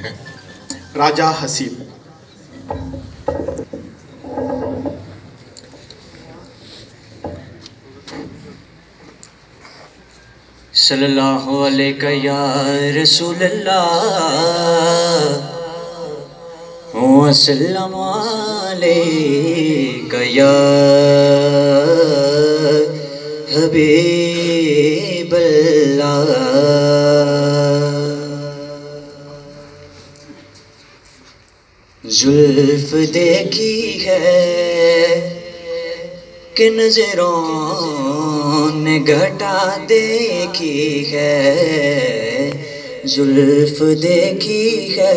हैं। राजा हसीब। सल्लल्लाहु अलैका या रसूल अल्लाह वसल्लम अलैका या हबीब अल्लाह। जुल्फ देखी है कि नजरों ने घटा देखी है, जुल्फ देखी है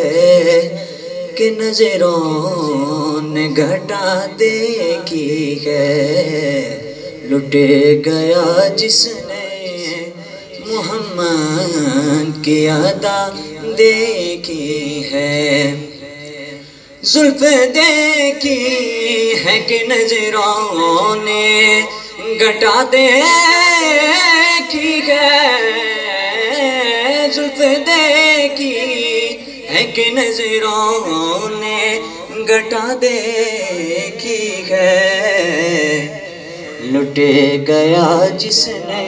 कि नजरों ने घटा देखी है। लुटे गया जिसने मोहम्मद की अदा देखी है। जुल्फ देखी है कि नजरों ने घटा देखी है, जुल्फ देखी है कि नजरों ने घटा देखी है। लुटे गया जिसने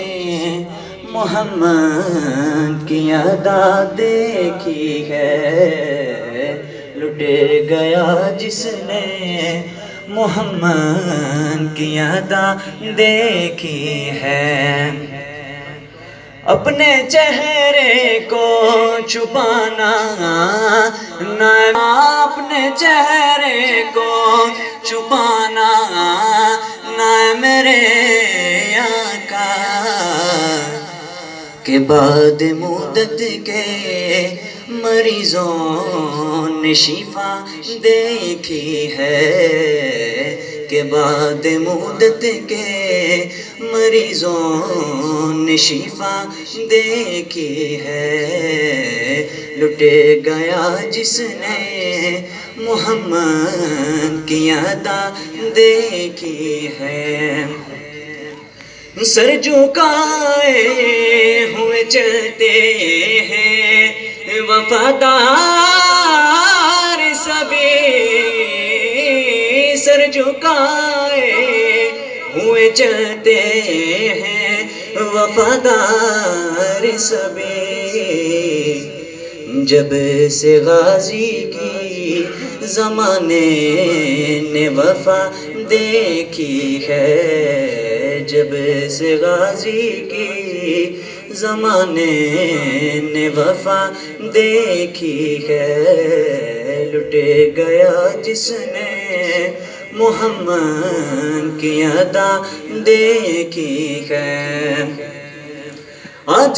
मोहम्मद की अदा देखी है, लुटे गया जिसने मोहम्मद की अदा देखी है। अपने चेहरे को छुपाना ना, अपने चेहरे को छुपाना ना मेरे आका के बाद मुद्दत के मरीजों ने शिफा देखी है, के बाद मुद्दत के मरीजों ने शिफा देखी है। लुटे गया जिसने मोहम्मद की अदा देखी है। सर झुकाए हुए चलते हैं वफादार सभी, सर झुकाए हुए चलते हैं वफादार सभी। जब से गाजी की ज़माने ने वफा देखी है, जब से गाजी की ज़माने ने वफा देखी है। लुटे गया जिसने मोहम्मद की अदा देखी है। आज